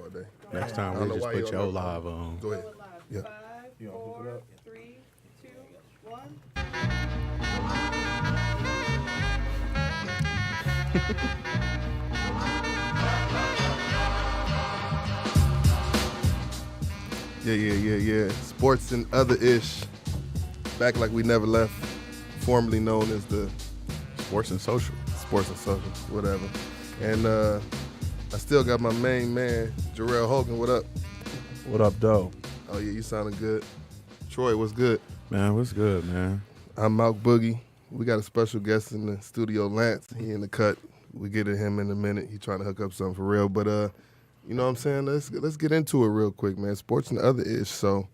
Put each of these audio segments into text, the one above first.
all day. Next time we just put your live on. Go ahead. Yeah. 5, 4, 3, 2, 1. Yeah. Sports and other ish. Back like we never left. Formerly known as the Sports and social. Whatever. And I still got my main man, Jarrell Hogan. What up? What up, Doe? Oh yeah, you sounding good. Troy, what's good? Man, what's good, man? I'm Mount Boogie. We got a special guest in the studio, Lance. He in the cut. We get to him in a minute. He trying to hook up something for real. But you know what I'm saying? Let's get into it real quick, man. Sports and other ish. So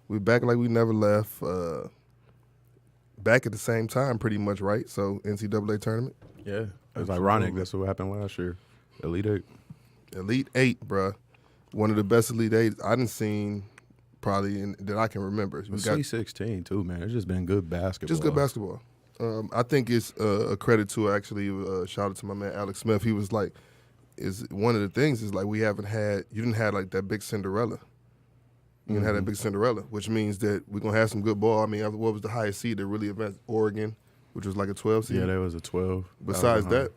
we back like we never left. Back at the same time, pretty much, right? So NCAA tournament. Yeah, it was ironic. That's what happened last year. Elite Eight. Elite Eight, bruh. One of the best Elite Eight I done seen probably that I can remember. We got Sweet 16 too, man. It's just been good basketball. Just good basketball. I think it's a credit to actually shout out to my man Alex Smith. He was like, is one of the things is like you didn't have like that big Cinderella. You didn't have that big Cinderella, which means that we're gonna have some good ball. I mean, what was the highest seed that really advanced? Oregon, which was like a 12 seed. Yeah, there was a 12. Besides that,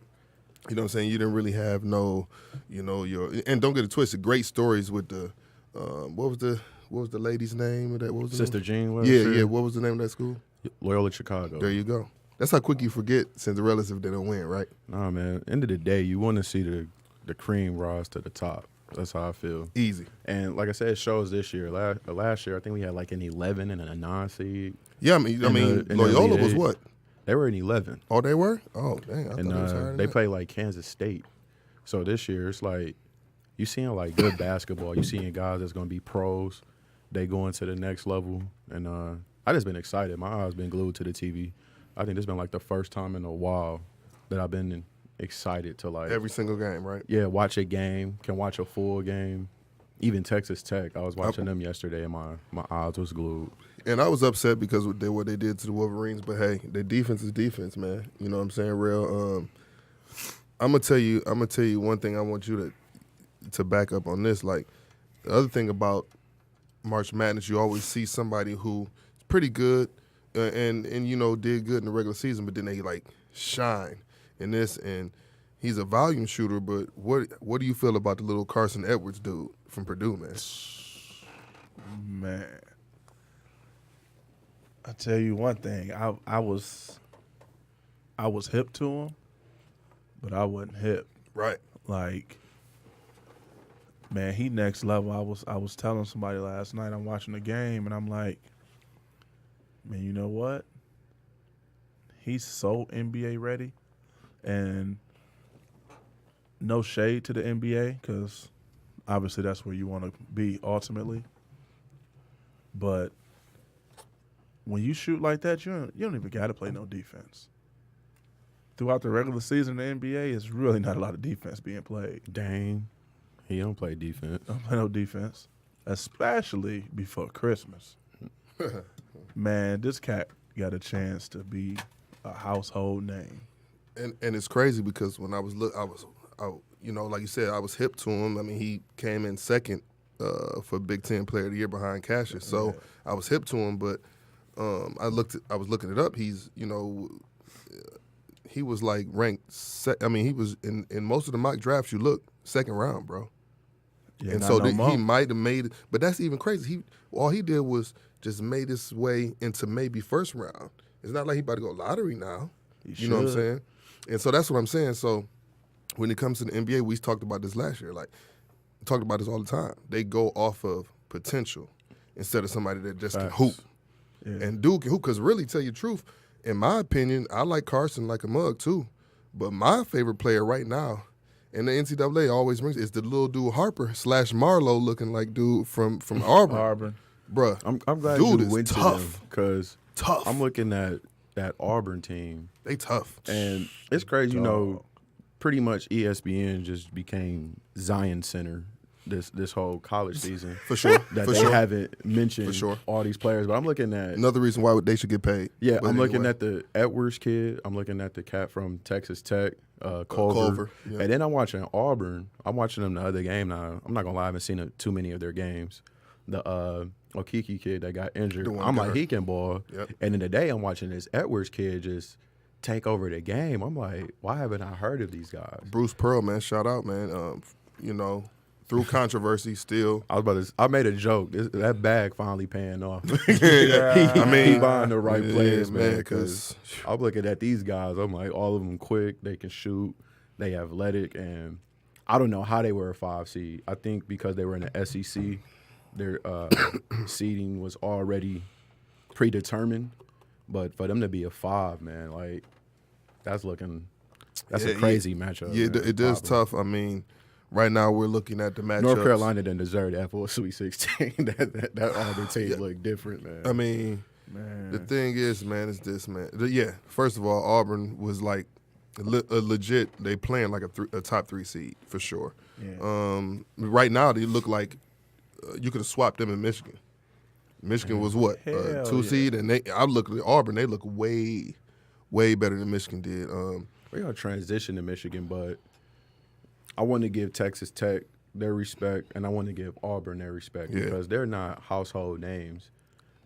you know what I'm saying? You didn't really have and don't get it twisted. Great stories with the what was the lady's name of that? What was Sister name? Jean. Yeah. What was the name of that school? Loyola Chicago. There you go. That's how quick you forget Cinderellas if they don't win, right? Nah, man. End of the day, you want to see the cream rise to the top. That's how I feel. Easy. And like I said, it shows this year. Last year, I think we had like an 11 and a 9 seed. Yeah, I mean, Loyola was what? They were in 11. Oh, they were? Oh, dang. I thought it was higher than they that. played like Kansas State. So this year, it's like you seeing like good basketball. You seeing guys that's going to be pros. They going to the next level. And I just been excited. My eyes been glued to the TV. I think this been like the first time in a while that I've been excited to like every single game, right? Yeah, watch a game, can watch a full game. Even Texas Tech, I was watching them yesterday, and my eyes was glued. And I was upset because what they did to the Wolverines, but hey, their defense is defense, man. You know what I'm saying? Real. I'm gonna tell you one thing. I want you to back up on this. Like the other thing about March Madness, you always see somebody who's pretty good and did good in the regular season, but then they like shine in this, and he's a volume shooter. But what do you feel about the little Carson Edwards dude from Purdue, man? Man, I tell you one thing. I was hip to him, but I wasn't hip. Right. Like, man, he next level. I was telling somebody last night. I'm watching the game, and I'm like, man, you know what? He's so NBA ready. And no shade to the NBA because obviously that's where you want to be ultimately. But when you shoot like that, you don't even got to play no defense. Throughout the regular season in the NBA, it's really not a lot of defense being played. Dang, he don't play defense. Don't play no defense, especially before Christmas. Man, this cat got a chance to be a household name. And it's crazy because when I was like you said, I was hip to him. I mean, he came in second for Big Ten Player of the Year behind Cassius, so I was hip to him. But I was looking it up. He's he was like ranked. He was in most of the mock drafts. You look second round, bro. Yeah, and so he might have made it, but that's even crazy. All he did was just made his way into maybe first round. It's not like he about to go lottery now. You know what I'm saying? And so that's what I'm saying. So when it comes to the NBA, we talked about this last year. Like, we talked about this all the time. They go off of potential instead of somebody that just can hoop. Yeah. And dude can hoop. Because really, tell you the truth, in my opinion, I like Carson like a mug too. But my favorite player right now, and the NCAA always brings, is the little dude Harper / Marlowe looking like dude from Auburn. Bruh, I'm glad dude you is went tough. Because I'm looking at that Auburn team. They tough. And it's crazy, pretty much ESPN just became Zion Center this whole college season. For sure. That they haven't mentioned all these players. But I'm looking at another reason why they should get paid. Yeah, I'm looking at the Edwards kid. I'm looking at the cat from Texas Tech. Culver. Yeah. And then I'm watching Auburn. I'm watching them the other game now. I'm not gonna lie, I haven't seen too many of their games. The Okiki kid that got injured, I'm like, he can ball. Yep. And then today I'm watching this Edwards kid just take over the game. I'm like, why haven't I heard of these guys? Bruce Pearl, man, shout out, man. Through controversy, still. I made a joke. That bag finally paying off. I mean, he buying the right players, man. Because I'm looking at these guys. I'm like, all of them quick. They can shoot. They athletic, and I don't know how they were a 5 seed. I think because they were in the SEC, their seeding was already predetermined. But for them to be a 5, man, like that's a crazy matchup. Yeah, man. it is tough. I mean, right now we're looking at the matchups. North Carolina didn't deserve that for a Sweet 16. that Auburn team looked different, man. I mean, the thing is, man, is this, man. First of all, Auburn was like a legit. They playing like a top 3 seed for sure. Yeah. Right now, they look like you could have swapped them in Michigan. Michigan was what, 2 seed, and I look at Auburn. They look way, way better than Michigan did. We're gonna transition to Michigan, but I want to give Texas Tech their respect, and I want to give Auburn their respect because they're not household names.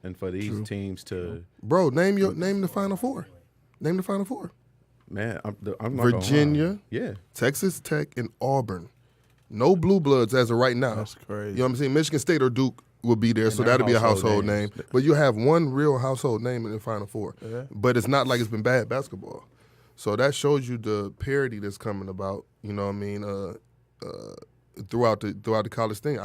And for these teams to name the Final Four. Name the Final Four. Man, I'm not Virginia, yeah, Texas Tech, and Auburn. No blue bloods as of right now. That's crazy. You know what I'm saying? Michigan State or Duke will be there, And so they're that'll be a household household name. But you have one real household name in the Final Four. Yeah. But it's not like it's been bad basketball. So that shows you the parity that's coming about. You know what I mean? Throughout the college thing.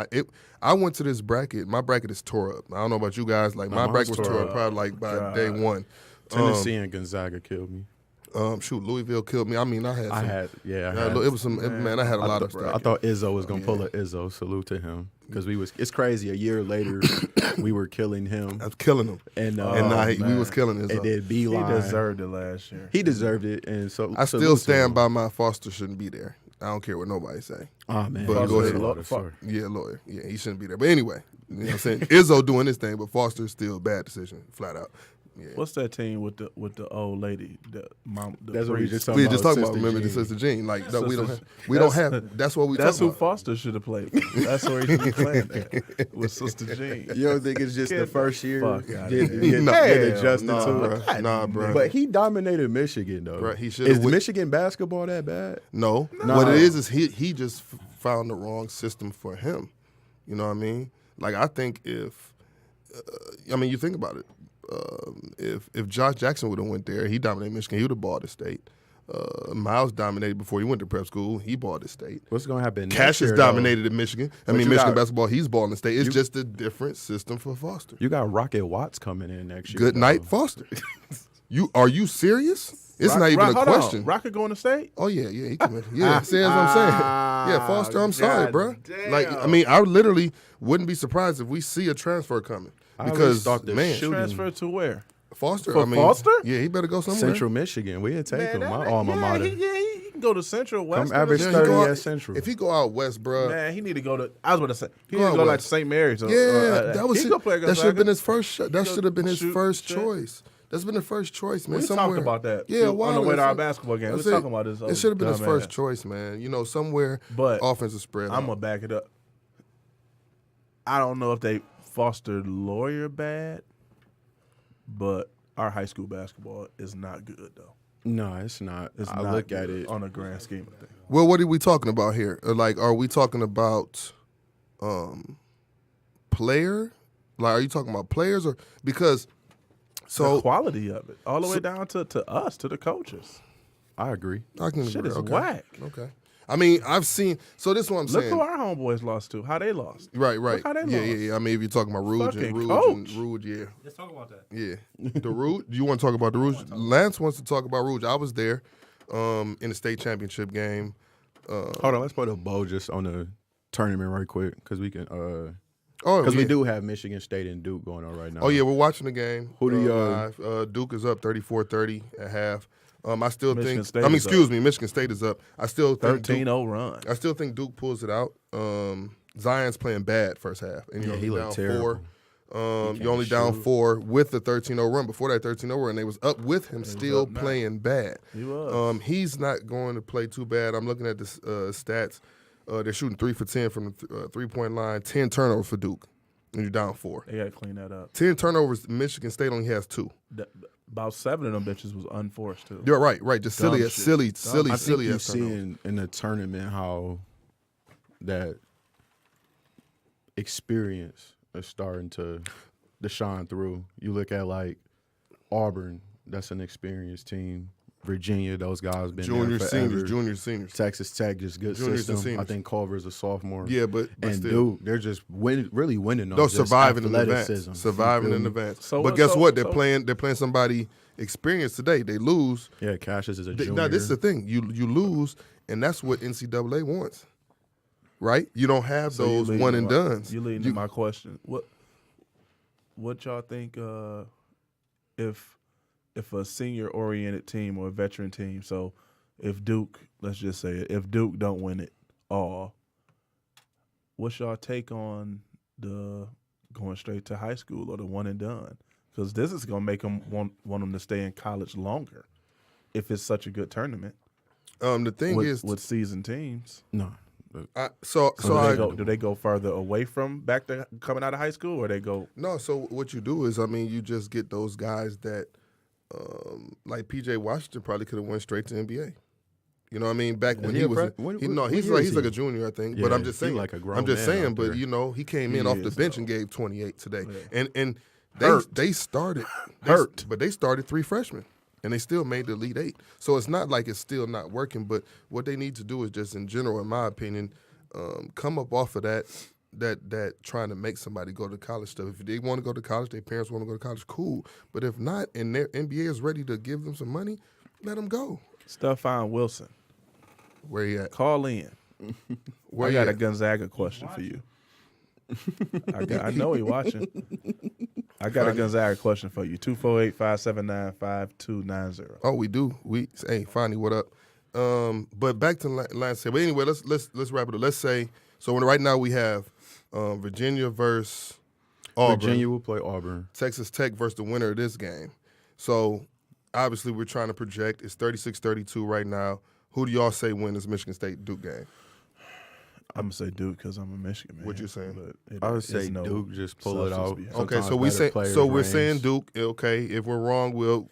I went to this bracket. My bracket is tore up. I don't know about you guys. Like my bracket was tore up probably like by day one. Tennessee and Gonzaga killed me. Louisville killed me. I mean, I had it was some man. I had a lot of I thought Izzo was gonna pull a Izzo. Salute to him because it's crazy. A year later, we were killing him. I was killing him, and we was killing Izzo. And then Beeline. He deserved it last year. He deserved it, and so I still stand by my Foster shouldn't be there. I don't care what nobody say. Oh man, but go ahead. Lawyer. Yeah, he shouldn't be there. But anyway, you know what I'm saying? Izzo doing this thing, but Foster's still a bad decision, flat out. Yeah. What's that team with the old lady? The That's what we just talking about. Remember the Sister Jean? Like we don't have. That's what we. That's who about. Foster should have played. That's where he should be playing at, with Sister Jean. You don't think it's just the first year? Get adjusted to it. Nah, bro. But he dominated Michigan though. Bro, he should. Is Michigan basketball that bad? No. What it is he just found the wrong system for him. You know what I mean? Like I think if you think about it. If Josh Jackson would have went there, he dominated Michigan. He would have balled the state. Miles dominated before he went to prep school. He balled the state. What's going to happen? Cassius dominated in Michigan. Michigan basketball. He's balling the state. It's just a different system for Foster. You got Rocket Watts coming in next year. Good night, Foster. Are you serious? It's not even a question. Rocket going to state? Oh yeah, he coming. Yeah, see what I'm saying. Yeah, Foster. I'm sorry, bro. Damn. Like I literally wouldn't be surprised if we see a transfer coming. Because transfer to where? Foster. Foster? Yeah, he better go somewhere. Central Michigan. We'd take him. My alma mater. He can go to Central West. Come average 30 at Central. If he go out west, bro. Man, he need to go to. I was about to say he need to go like to St. Mary's. That should have been his first. That should have been his shoot, first choice. That's been the first choice, man. We talked about that. Yeah, on the way to our basketball game. We were talking about this. It should have been his first choice, man. You know, somewhere. But offensive spread. I'm gonna back it up. I don't know if they fostered Lawyer bad, but our high school basketball is not good though. No, it's not. I look at it on a grand scheme of things. Well, what are we talking about here? Like, are we talking about player? Like, are you talking about players or because? So the quality of it, all the way down to us, to the coaches. I agree. I can Shit agree. is Okay. whack. Okay. I mean, I've seen. So this is what I'm saying. Look who our homeboys lost to. How they lost. Right. Look how they lost. Yeah. I mean, if you're talking about Rouge Fucking and coach. Rouge, yeah. Let's talk about that. Yeah. The Rouge. Do you want to talk about the Rouge? Lance wants to talk about Rouge. I was there in the state championship game. Hold on, let's put a bow just on the tournament right quick because we can. Because we do have Michigan State and Duke going on right now. Oh yeah, we're watching the game. Who do you? Live. Duke is up 34-30 at half. I still Michigan think. State Michigan State is up. I still think 13-0 run. I still think Duke pulls it out. Zion's playing bad first half, and he looked terrible. You're only down 4 with the 13-0 run. Before that 13-0 run, they was up with him, still playing bad. He was. He's not going to play too bad. I'm looking at the stats. They're shooting 3 for 10 from the 3-point line, 10 turnovers for Duke, and you're down 4. They got to clean that up. 10 turnovers, Michigan State only has 2. About 7 of them bitches was unforced, too. You're right. Just silly. I think you see in the tournament how that experience is starting to shine through. You look at like Auburn, that's an experienced team. Virginia, those guys been there forever. Juniors, seniors. Texas Tech, just good Juniors system. I think Culver's a sophomore. Yeah, but and still. Duke, they're just really winning on They're just surviving in athleticism. advance. Surviving in advance. So but guess what? They're playing somebody experienced today. They lose. Yeah, Cassius is a junior. Now, this is the thing. You lose, and that's what NCAA wants. Right? You don't have those one and dones. You leading to my question. What y'all think if a senior-oriented team or a veteran team, so if Duke, let's just say it, if Duke don't win it all, what's y'all take on the going straight to high school or the one and done? Because this is going to make them want them to stay in college longer if it's such a good tournament. The thing is with seasoned teams. No. Do they go further away from back to coming out of high school, or they go? No. So what you do is, you just get those guys that, like PJ Washington, probably could have went straight to NBA. You know what I mean? Back when he was, he's like a junior, I think. Yeah, but I'm just saying, like a grown man but he came in off the bench and gave 28 today, and they started hurt, but they started 3 freshmen. And they still made the Elite 8. So it's not like it's still not working, but what they need to do is just in general, in my opinion, come up off of that trying to make somebody go to college stuff. If they want to go to college, their parents want to go to college, cool. But if not, and their NBA is ready to give them some money, let them go. Stephon Wilson. Where you at? Call in. I got a Gonzaga question for you. I know he watching. I got a Gonzaga question for you. 248-579-5290. Oh, we do. Hey, Fonny, what up? But back to last year. But anyway, let's wrap it up. Let's say right now we have Virginia versus Auburn. Virginia will play Auburn. Texas Tech versus the winner of this game. So obviously we're trying to project. It's 36-32 right now. Who do y'all say win this Michigan State Duke game? I'm going to say Duke because I'm a Michigan man. What you saying? I would say Duke, just pull it out. Okay, so we're saying Duke. Okay, if we're wrong, we'll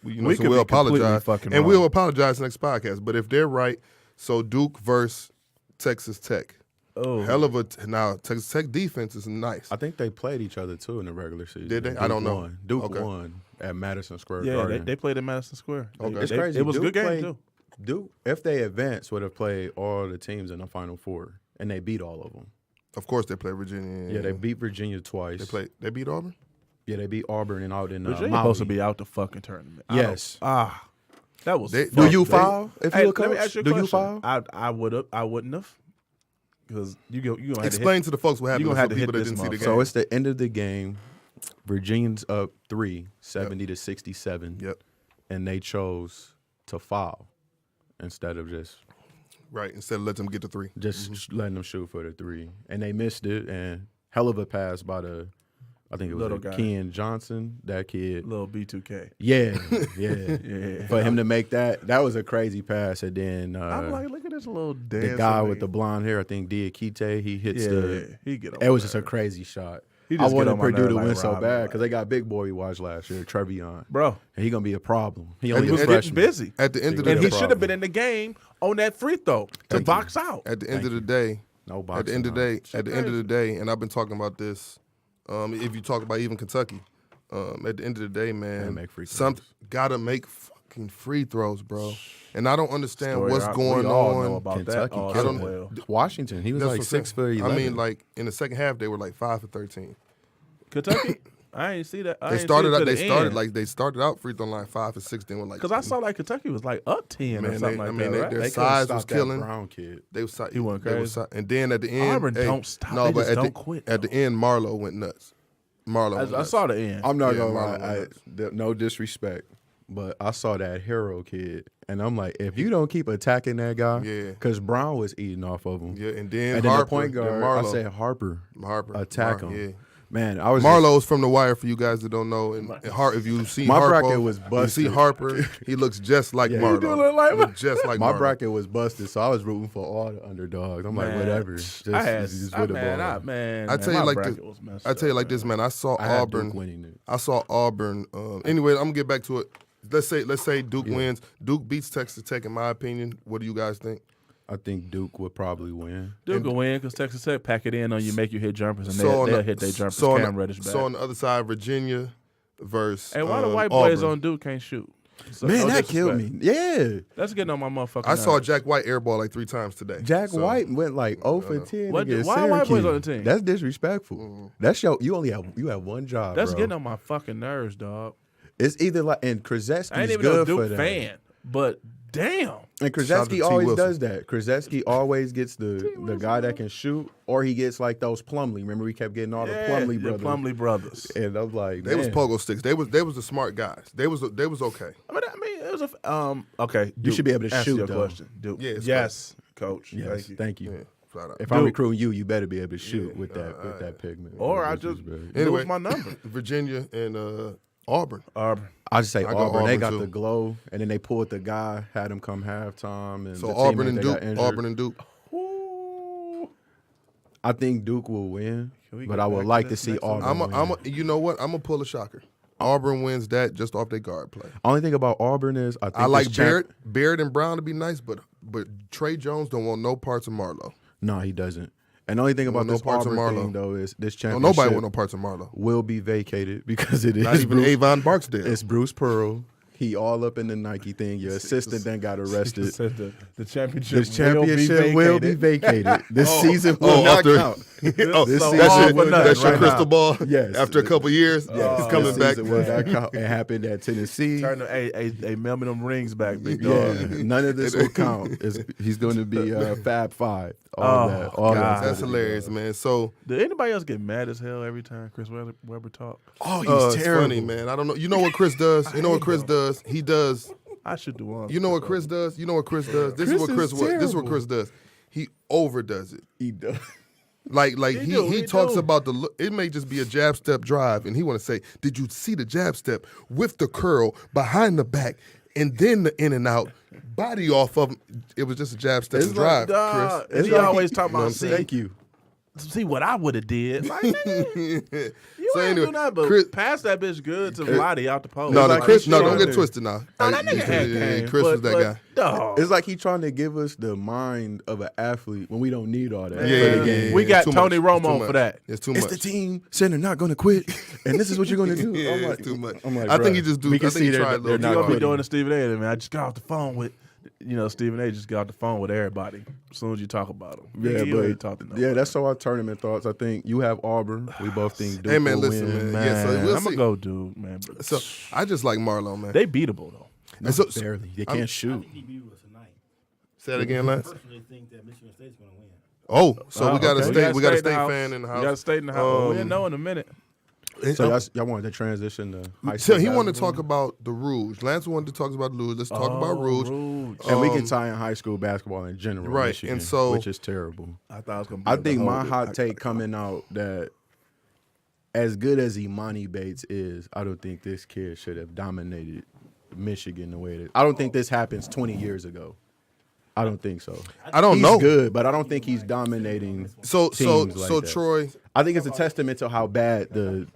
apologize. And we'll apologize next podcast. But if they're right, so Duke versus Texas Tech. Oh, hell of a now Texas Tech defense is nice. I think they played each other too in the regular season. Did they? Duke I don't know. Duke won at Madison Square yeah, Garden. they played at Madison Square. Okay. It's crazy. It was Duke a good game too. Duke, if they advanced, would have played all the teams in the Final Four, and they beat all of them. Of course, they played Virginia. Yeah, they beat Virginia twice. They beat Auburn. Yeah, they beat Auburn and out in Virginia Maui. supposed to be out the fucking tournament. Yes. That was. Do you foul if you a coach? Let me ask you a Do question. you foul? I wouldn't have. Because you gonna explain to the folks what happened for people that didn't see the game. So it's the end of the game. Virginia's up 70-67. Yep. And they chose to foul instead of just instead of letting them get the 3. Just letting them shoot for the 3. And they missed it, and hell of a pass by I think it was Ken Johnson, that kid. Little B2K. Yeah. For him to make that was a crazy pass. And then I'm like, look at this little dance. The guy with the blonde hair, I think Diakite, he hits he get on it was just a crazy shot. I wanted Purdue to win so bad because they got big boy we watched last year, Trevion. Bro. And he going to be a problem. He was getting busy. At the end of the day. And he should have been in the game on that free throw to box out. At the end of the day. No boxing. At the end of the day, and I've been talking about this, if you talk about even Kentucky, at the end of the day, man, gotta make fucking free throws, bro. And I don't understand what's going on. About Kentucky, that. I don't know. Washington, he was like 6 for 11. I mean, like in the second half, they were like 5 for 13. Kentucky, I ain't see that. They started out free throw line 5 for 6. Then were like, because I saw like Kentucky was like up 10 or something like that. Right? Their size was killing. Brown kid. He went crazy. And then at the end, Auburn don't stop. No, but don't quit. At the end, Marlowe went nuts. I saw the end. I'm not gonna lie. No disrespect, but I saw that Hero kid, and I'm like, if you don't keep attacking that guy, because Brown was eating off of him. Yeah, and then Harper, the point guard, I said Harper, attack him. Yeah. Man, I was Marlowe's from The Wire for you guys that don't know. And if you see my Harpo, bracket was you busted. see Harper, he looks just like Yeah, Marlowe. do look like He looks just like my Marlowe. bracket was busted, so I was rooting for all the underdogs. I'm like, whatever. Just with the ball. I tell you my like bracket this. was messed I tell you up, like this, man. I saw I had Auburn Duke winning it. I saw Auburn. Anyway, I'm gonna get back to it. Let's say Duke wins. Duke beats Texas Tech, in my opinion. What do you guys think? I think Duke would probably win. Duke will win because Texas Tech pack it in on you, make you hit jumpers, and So they'll hit their jumpers. Cam Reddish back. So on the other side, Virginia versus Hey, why the white boys Auburn. on Duke can't shoot? So, Man, no that killed me. disrespect. Yeah. That's getting on my motherfucking I saw nerves. Jack White airball like 3 times today. Jack So, White went like 0 for 10 What- against why white boys Syracuse. on the team? That's disrespectful. That's you have one job, That's bro. getting on my fucking nerves, dog. It's either like, and I ain't Krzyzewski's even no good Duke for that. fan, but damn. And Shout out to T. Krzyzewski always Wilson. does that. Krzyzewski always gets the guy that can shoot, or he gets like those Plumlee. Remember, we kept getting all the Plumlee brothers. The Plumlee brothers. And I'm like, They was man. pogo sticks. They was the smart guys. They was okay. I mean, it was a okay. You should be able to answer shoot, your though. question, Duke. Yeah, it's yes, coach. Yes, thank you. Yeah, shout out. If I'm Duke. recruiting you, you better be able to shoot with that pigment. Or No I just disrespect. Anyway. lose my number. Virginia and Auburn. Auburn. I just say I go Auburn. They Auburn, got too. the glow, and then they pulled the guy, had him come halftime, and So the Auburn teammate and that Duke. got injured. Auburn and Duke. Ooh. I think Duke will win, Can we but get I would back to like to this see next one? Auburn win. You know what? I'm gonna pull a shocker. Auburn wins that just off their guard play. Only thing about Auburn is I think I like this Barrett and Brown to be nice, but Trey Jones don't want no parts of Marlowe. No, he doesn't. And the only thing about no this parts of Auburn Marlowe. thing though is this No, championship nobody want no parts of Marlowe. will be vacated because it is Not even Bruce, Avon Barksdale. it's Bruce Pearl. He all up in the Nike thing. Your assistant then got arrested. Said the championship. This championship will be vacated. This season will oh, not after- count. Oh, This so season that's will your, not that's your right crystal now. ball. Yes. After a couple years, he's coming This back. season will not count. It happened at Tennessee. Turn them, hey, mail me them rings back, big Yeah, dog. none of this will count. He's going to be Fab Five. All Oh, that. All God. That's hilarious, man. So Did anybody else get mad as hell every time Chris Webber talk? Oh, he's it's terrible. funny, man. I don't know. You know what Chris does? You know what Chris does? He does. I should do one. You know what Chris does? You know what Chris does? This Chris is what Chris is was. This is what terrible. Chris does. He overdoes it. He does. Like do, he he talks do. about it may just be a jab step drive, and he want to say, "Did you see the jab step with the curl behind the back, and then the in and out, body off of him?" It was just a jab step It's drive, like, Chris. And he like always he- talking you know what I'm about saying? Thank you. see what I would have did. Like, nigga, you So ain't anyway, do nothing but Chris- pass that bitch good to Vladi out the post. No, like Chris. he No, showed don't get it. twisted now. No, that nigga had game, Chris was but that guy. Dog. It's like he trying to give us the mind of an athlete when we don't need all that. Yeah, for the game. We got It's too Tony much. It's too Romo much. for that. It's too It's much. the team center not going to quit, and this is what you're going to do. Yeah, I'm like, it's too much. I'm like, I think bruh, he just do. We I can think he see tried a they're little not You gonna be quitting. doing the Stephen A. Man, I just got off the phone with, Stephen A. just got off the phone with everybody as soon as you talk about him. Yeah, you ain't but talk to nobody. that's all our tournament thoughts. I think you have Auburn. We both think Duke Hey, man, will listen, win. man. Yeah, so we'll I'm see. gonna go, dude, man. But So I just like Marlowe, man. they beatable though. And so, Barely. They can't shoot. He beat us tonight. say that again, Lance. Personally, think that Michigan State's going to win. Oh, so we got a okay. state. We got a in the state house. fan in the house. We got a state in the house. We'll Um, know in a minute. So y'all wanted to transition to high So school he wanted to basketball? talk about the Rouge. Lance wanted to talk about the Rouge. Let's talk about Rouge. And we can tie in high school basketball in general, Right, Michigan, and so- which is terrible. I thought I was gonna. I think my hot take coming out that as good as Imani Bates is, I don't think this kid should have dominated Michigan the way it is. I don't think this happens 20 years ago. I don't think so. I don't He's know. good, but I don't think he's dominating. So teams like that. Troy, I think it's a testament to how bad the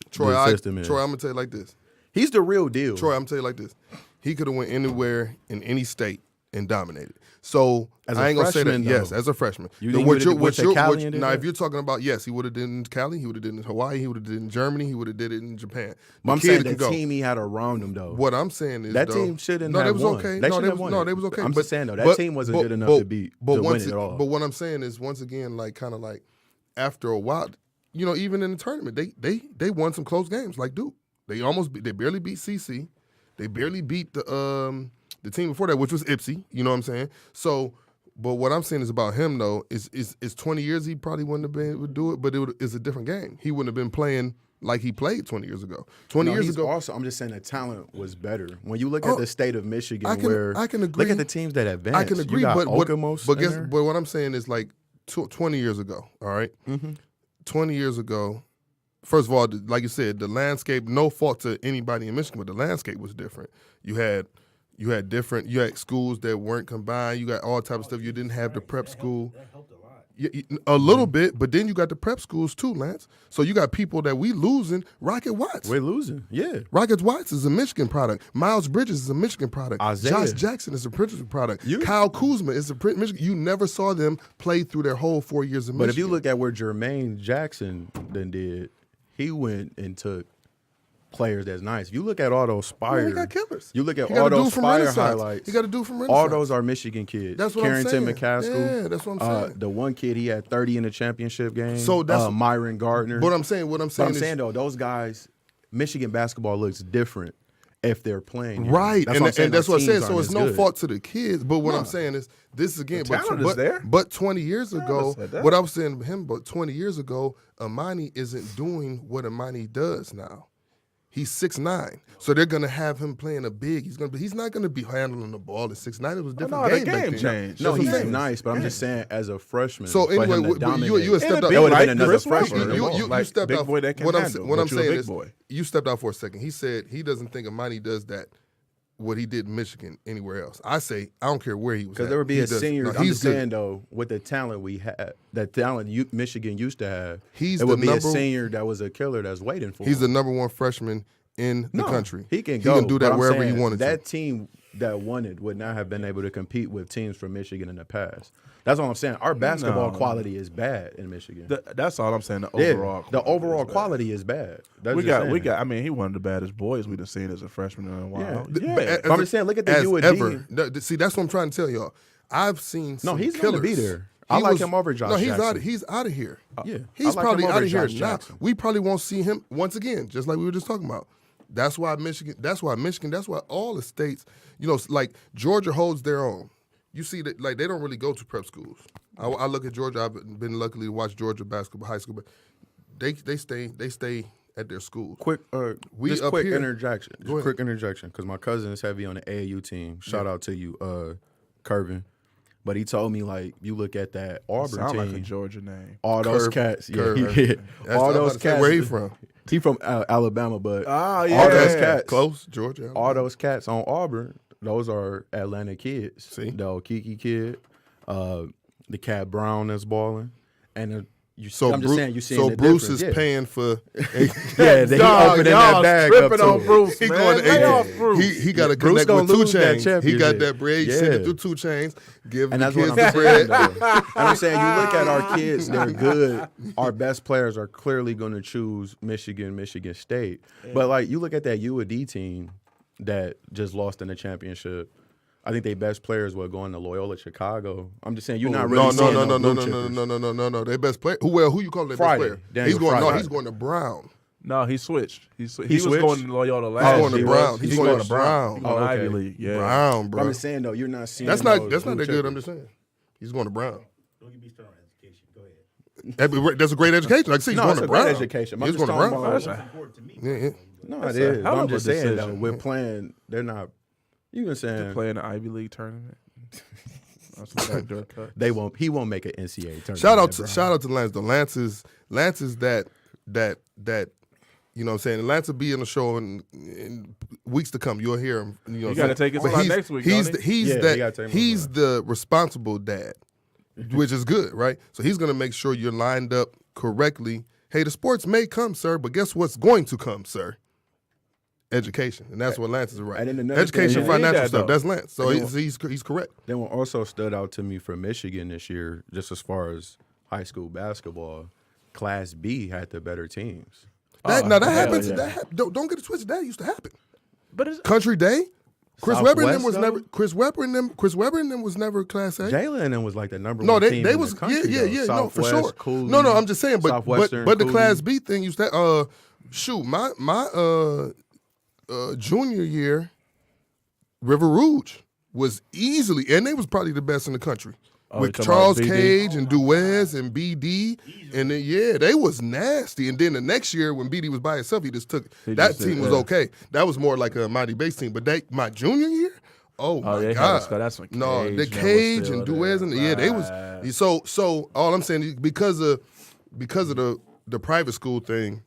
Troy, system is. I'm gonna tell you like this. He's the real deal. Troy, I'm gonna tell you like this. He could have went anywhere in any state and dominated. So As a I ain't gonna say that. freshman, Yes, though. as a freshman. You think he would've went to Cali and did now that? if you're talking about yes, he would have did it in Cali. He would have did it in Hawaii. He would have did it in Germany. He would have did it in Japan. But I'm kid saying can the go. team he had around him, though. What I'm saying is That though, team shouldn't no, have they was won. okay. They no, shouldn't they have was won no, it. they was okay. I'm but, just saying, though, that team wasn't good enough to beat to once win it all. But what I'm saying is once again, like kind of like after a while, even in the tournament, they won some close games like Duke. They barely beat CC. They barely beat the team before that, which was Ipsy. You know what I'm saying? So, but what I'm saying is about him though is 20 years he probably wouldn't have been able to do it, but it's a different game. He wouldn't have been playing like he played 20 years ago. 20 years ago. Also, I'm just saying the talent was better. When you look at the state of Michigan, I can agree. Look at the teams that advanced. I can agree, you got but Okemos in there. what I'm saying is like 20 years ago. All right? 20 years ago, first of all, like you said, the landscape. No fault to anybody in Michigan, but the landscape was different. You had schools that weren't combined. You got all type of stuff. You didn't have the prep school. That helped a lot. A little bit, but then you got the prep schools too, Lance. So you got people that we losing. Rocket Watts. We're losing. Yeah. Rocket Watts is a Michigan product. Miles Bridges is a Michigan product. Isaiah. Josh Jackson is a Michigan product. Kyle Kuzma is a Michigan. You never saw them play through their whole 4 years of Michigan. But if you look at where Jermaine Jackson then did, he went and took players that's nice. If you look at all those Spire, he got killers. You look at all those Spire highlights. He got to do from Renaissance. All those are Michigan kids. That's what Carrington I'm saying. McCaskill. Yeah, that's what I'm saying. The one kid, he had 30 in the championship game. So that's Myron Gardner. What I'm saying is, though, those guys, Michigan basketball looks different if they're playing. Right, that's and that's what I'm saying. So it's no good. fault to the kids. But what I'm saying is, this is again, talent is there. But 20 years ago, said that. what I was saying to him, but 20 years ago, Amani isn't doing what Amani does now. He's 6'9", so they're gonna have him playing a big. He's not gonna be handling the ball at 6'9". It was a different the game back game then. changed. No, That's what he's I'm saying. nice, but I'm just saying as a freshman. So for him anyway, to dominate, you stepped out. That would have been another Chris freshman. Webber. You Like, stepped big out. boy that can What handle, I'm but you a saying big is, boy. you stepped out for a second. He said he doesn't think Amani does that. What he did in Michigan anywhere else. I say I don't care where he was. Because at. there would be He a does- senior. no, I'm he's just good. saying though, with the talent we had, that talent Michigan used to have, He's it would the be a number- senior that was a killer that's waiting for. He's him. the number one freshman in the country. He can He go. can do but that I'm wherever he saying wanted that to. team that won it would not have been able to compete with teams from Michigan in the past. That's all I'm saying. Our basketball quality is bad in Michigan. That's all I'm saying. The Yeah, overall, the overall is bad. quality is bad. That's We just got. saying. I mean, he one of the baddest boys we've seen as a freshman in a while. Yeah. But But I'm just saying, look at the as UAD. ever. See, that's what I'm trying to tell y'all. I've seen some he's killers. gonna be there. I He like was- him over Josh No, he's Jackson. out of here. Yeah, He's I like probably him over out of here Josh now. Jackson. We probably won't see him once again, just like we were just talking about. That's why Michigan. That's why all the states. Like Georgia holds their own. You see that, like they don't really go to prep schools. I look at Georgia. I've been lucky to watch Georgia basketball, high school, but they stay at their schools. Quick up quick here- interjection. Go ahead. Quick interjection, because my cousin is heavy on the AAU team. Shout out to you, Curvin. But he told me, like, you look at that Auburn Sound team, like a Georgia name. all those Curve, cats, Curve. yeah. That's- all I'm those about to say, cats. where he from? He from Alabama, but Oh, all yeah. those cats, Close, Georgia. all those cats on Auburn, those are Atlanta kids. See? The Okiki kid, the Cat Brown that's balling, and So I'm just saying, you seeing so the Bruce difference, is yeah. paying for. Yeah, he opening that bag up tripping to on him. Bruce, He man. going to Lay off AJ. Bruce. He got to Bruce connect gonna with 2 lose that chains. He got championship. that bread. Send Yeah. it through 2 chains. Give And the that's what kids I'm the saying. bread. Though. And I'm saying, you look at our kids; they're good. Our best players are clearly going to choose Michigan State. But like, you look at that UAD team that just lost in the championship. I think their best players were going to Loyola Chicago. I'm just saying, you're not really seeing no blue chippers. No. Their best player. Who you calling their Friday. best player? Daniel He's going. Friday. No, he's going to Brown. No, he switched. He was switched? going to Loyola He's last going to year. Brown. He's He's going going to to Brown. Going to okay. Ivy League. Yeah. Brown, But bro. I'm just saying though, you're not seeing That's those not that blue good. I'm chippers. just saying. He's going to Brown. Don't get me started on education. Go ahead. That's a great education. Like I said, he's No, going it's to a great Brown. education. I'm He's just going to talking Brown. about- It's important to me. Yeah. No, That's it a is. hell But I'm of a just saying though, decision. we're playing. They're not. You been saying Play in the Ivy League tournament. That's a backdoor cut. they won't. He won't make an NCAA tournament. Shout out Brown. to Lance though. Lance is that you know what I'm saying. Lance will be in the show in weeks to come. You'll hear him. You know, You gotta take his But spot he's- next week, He's don't he? he's Yeah, he that gotta take him he's spot. the responsible dad, which is good, right? So he's gonna make sure you're lined up correctly. Hey, the sports may come, sir, but guess what's going to come, sir? Education, and that's what Lance is right. And then another Education, thing- financial that, stuff. though. That's Lance. So And then- he's correct. Then what also stood out to me for Michigan this year, just as far as high school basketball, Class B had the better teams. That hell happens. yeah. Don't get it twisted. That used to happen. But it's, Country Day. Chris Webber and them was Southwest, never. Chris Webber and them was never Class A. Jalen and them was like the number No, one they team they in was the country, yeah though. no for sure. Southwest, Cooley, No, I'm just saying, but Southwestern, the Cooley. Class B thing used to shoot my junior year, River Rouge was easily, and they was probably the best in the country. Oh, With you talking Charles about BD? Cage and Duez and BD, and then, they was nasty. And then the next year when BD was by himself, he just took He that just did, team was yeah. okay. That was more like a mighty base team. But my junior year, oh my they had god, a squad. That's when no, Cage the was Cage still and Duez there. and they Right. was so. All I'm saying is because of the private school thing,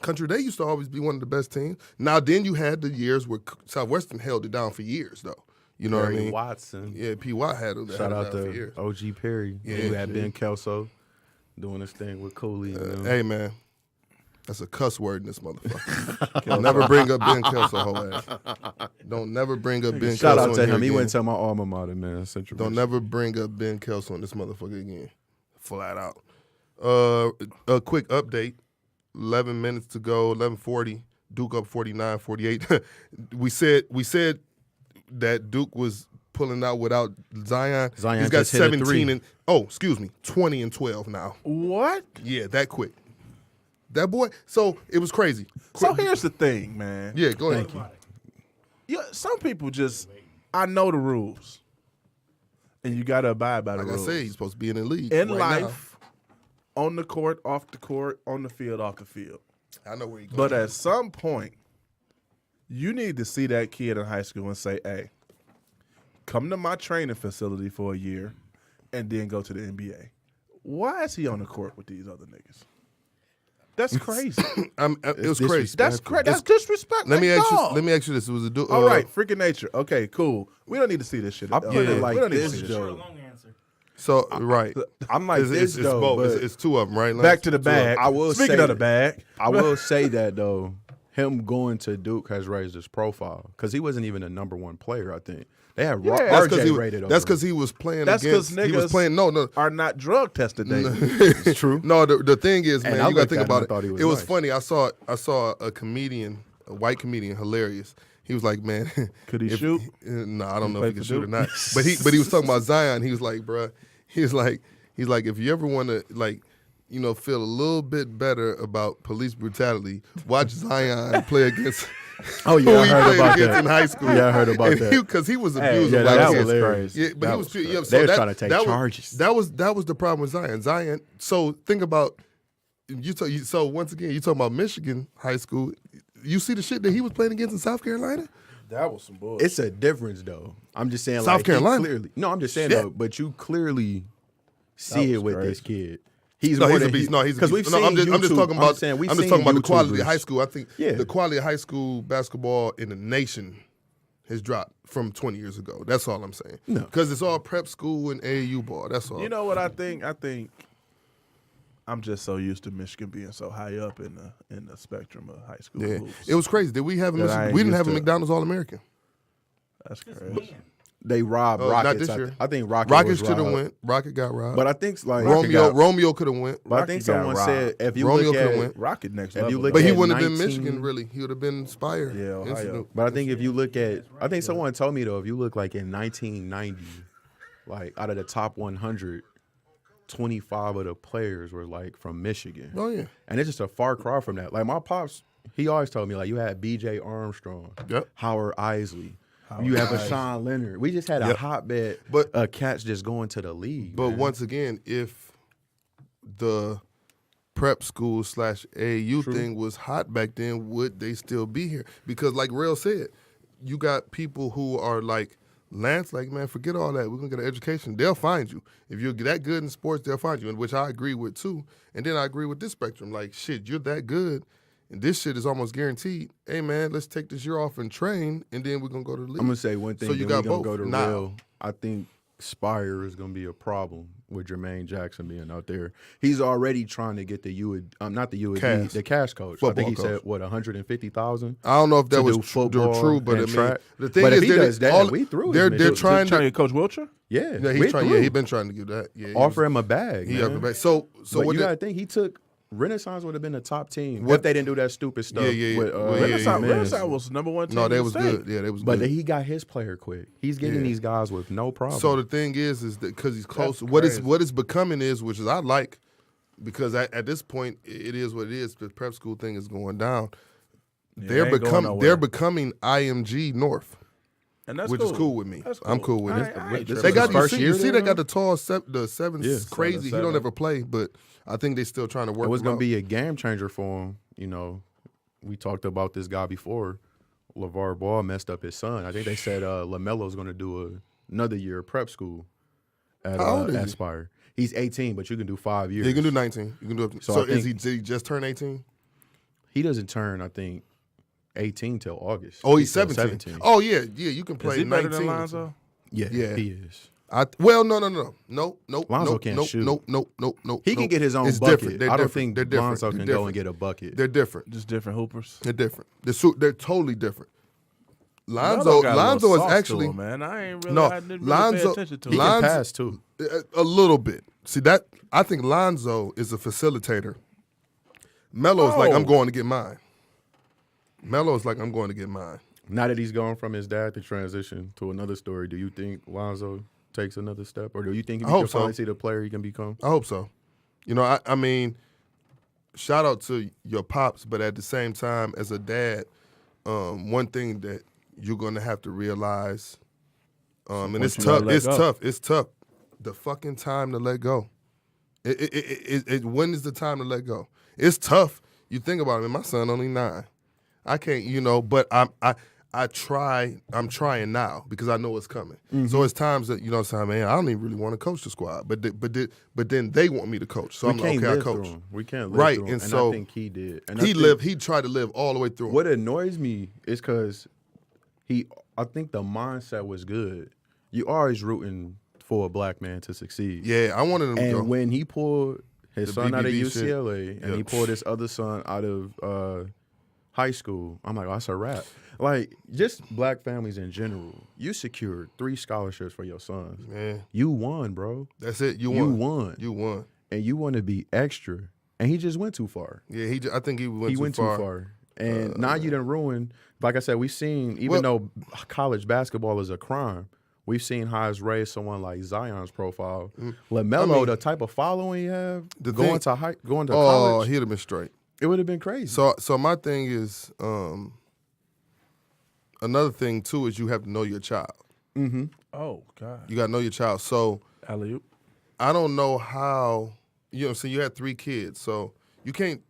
Country Day used to always be one of the best teams. Now, then you had the years where Southwestern held it down for years, though. You know what I mean? Watson. Yeah, P. Watt had it Shout out down for to years. OG Perry. Yeah, who had Ben Kelso doing his thing with Cooley. Hey, man. That's a cuss word in this motherfucker. Don't never bring up Ben Kelso, whole ass. Don't never bring up Ben Kelso. Shout out to in him. He here went again. to my alma mater, man. Central Don't Michigan. never bring up Ben Kelso in this motherfucker again. Flat out. A quick update. 11 minutes to go, 11:40. Duke up 49-48. we said that Duke was pulling out without Zion. Zion He's got just hit a 17 and 20 and 12 now. What? Yeah, that quick. That boy. So it was crazy. So here's the thing, man. Yeah, go ahead. Yeah, some people I know the rules, and you got to abide by the Like I rules. say, he's supposed to be in the league In right life, on the court, off the court, on the field, off the field. now. I know where he goes. But at some point, you need to see that kid in high school and say, hey, come to my training facility for a year and then go to the NBA. Why is he on the court with these other niggas? That's crazy. It was crazy. That's crazy. That's disrespect. Let me ask you. dog. Let me ask you this: it was a Duke. All right, freaking nature. Okay, cool. We don't need to see this shit. I put it like we don't need to this, see this Joe. shit. Long answer. So right, I'm like it's this, though. both. But It's two of them, right? Lance? Back to the Two of 'em. bag. I will Speaking say of the bag, I will say that, though, him going to Duke has raised his profile because he wasn't even a number one player, I think. They had That's because RJ rated over That's him. because he was playing that's because against. He niggas was playing. No. are not drug tested. David. It's true. No, the thing is, And man, I you got to looked think at him, about I it. thought he was It was nice. funny. I saw a comedian, a white comedian, hilarious. He was like, man, Could he shoot? No, I don't know play if he for can shoot or Duke? not. But he was talking about Zion. He was like, bruh, he's like, if you ever want to feel a little bit better about police brutality, watch Zion play against. Oh, yeah, who I he heard played about against that. in high school. Yeah, I heard about and that. Because he was abused. Yeah, of that black was kids. hilarious. Yeah, but That he was. was Yeah, crazy. so They was trying to take charges. That was the problem with Zion. Zion. So think about so once again, you talking about Michigan high school. You see the shit that he was playing against in South Carolina. That was some bullshit. It's a difference, though. I'm just saying, South like, he Carolina? clearly. No, I'm just saying, Shit. though, but you clearly see it was with this crazy. kid. He's No, more he's a than beast. No, he's a because beast. we've No, seen I'm just YouTube. talking about. saying, we've I'm just seen talking about the quality of YouTubers. high school. I think Yeah. the quality of high school basketball in the nation has dropped from 20 years ago. That's all I'm saying. No. Because it's all prep school and AAU ball. That's all. You know what I think? I think I'm just so used to Michigan being so high up in the spectrum of high school Yeah, hoops. it was crazy. Did we have a That I Michigan? ain't We didn't used have a to. McDonald's All American. That's Just crazy. man. They robbed Not Rockets. this year. I think Rockets Rockets was should have robbed. went. Rocket got robbed. But I think like Romeo could have went. But I think Rocky got someone robbed. said if you Romeo look could've at went. Rocket next If you level. look But he at wouldn't have been 19 Michigan, really. He would have been Spire. Yeah, Ohio. Institute. But I think if you look at, I think someone told me though, if you look like in 1990, like out of the top 100, 25 of the players were like from Michigan. Oh yeah. And it's just a far cry from that. Like my pops, he always told me like you had B.J. Armstrong, Yep. Howard Isley, you have a Sean Leonard. We just had a Yep. hotbed But- of cats just going to the league. But man. once again, if the prep school / AAU thing was hot back then, would they still be here? Because like Rail said, you got people who are like Lance, like, man, forget all that. We're going to get an education. They'll find you. If you're that good in sports, they'll find you, and which I agree with too. And then I agree with this spectrum. Like, shit, you're that good, and this shit is almost guaranteed. Hey, man, let's take this year off and train, and then we're going to go to the league. I'm gonna say one thing. So you then got we gonna both. go to Now. real. I think Spire is gonna be a problem with Jermaine Jackson being out there. He's already trying to get the not the UAB, Cash. the cash coach. I Football think he coach. said what 150,000. I don't know if that to was do true, football but I and mean, track. the thing But is, if he does that, we through his They're mission. trying Trying to to. get Coach Wilcher? Yeah, Yeah, we he's trying. through. Yeah, he's been trying to do that. Yeah, he Offer was- him a bag. He man. offered back. So but what you did- gotta think he took Renaissance would have been a top team What- if they didn't do that stupid stuff. Yeah. With, Well, yeah, Renaissance, yeah. Renaissance was number one team. No, in they the was state. good. Yeah, they was But good. he got his player quick. He's getting Yeah. these guys with no problem. So the thing is that because he's close, That's what crazy. it's becoming is, which is I like, because at this point it is what it is. The prep school thing is going down. Yeah, they're they ain't going nowhere. they're becoming IMG North, And that's which cool. is cool with me. That's I'm cool with I it. ain't- I ain't This They is got his first you year see there they now? got the tall the seven's Yeah. crazy. He don't 7'7". ever play, but I think they still trying to work. It was him going out. to be a game changer for him. You know, we talked about this guy before. LeVar Ball messed up his son. I think they said LaMelo's going to do another year of prep school at How old is he? Aspire. He's 18, but you can do 5 years. Yeah, you can do 19. You can do it. So So I think- did he just turn 18? he doesn't turn, I think, 18 till August. Oh, he's still 17. Oh yeah, you can play Is he 19. better than Lonzo? Yeah, Yeah. he is. No. Lonzo can't shoot. No. He can get his own It's bucket. different. They're I don't different. think They're different. Lonzo They're can go different. and get a bucket. They're different. Just different hoopers. They're different. They're totally different. Melo got a Lonzo little is sauce to actually him, man. I ain't really. No, I didn't really Lonzo- pay attention to He him. can Lonzo- pass too. a little bit. See that? I think Lonzo is a facilitator. Melo's like, I'm going to get mine. Melo's like, I'm going to get mine. Now that he's gone from his dad to transition to another story, do you think Lonzo takes another step, or do you think he can finally see the player he can become? I hope so. You know, I mean, shout out to your pops, but at the same time, as a dad, one thing that you're going to have to realize, and it's tough. It's tough. The fucking time to let go. When is the time to let go? It's tough. You think about it. Man, my son only 9. I can't, but I try. I'm trying now because I know it's coming. Mm-hmm. So it's times that man, I don't even really want to coach the squad, but then they want me to coach. So I'm like, okay, I coach. We can't live Right, through him. and so I think he did. And He tried to live all the way through. What annoys me is because I think the mindset was good. You always rooting for a black man to succeed. Yeah, I wanted him to go. And when he pulled his The son out of BBB UCLA shit. and he pulled his other son out of high school, I'm like, oh, that's a wrap. Like, just black families in general, you secured 3 scholarships for your sons. Man, You won, bro. that's it. You You won. won. You won. And you want to be extra. And he just went too far. Yeah, I think he went He too went far. too far. And now you done ruined, like I said, we've seen, even though college basketball is a crime, we've seen how it's raised someone like Zion's profile. LaMelo, the type of following he have, going to college, Oh, he'd have been straight. it would have been crazy. So my thing is, another thing too is you have to know your child. Mm-hmm. Oh God. You got to know your child. So Alley-oop. I don't know how, so you had 3 kids, so you can't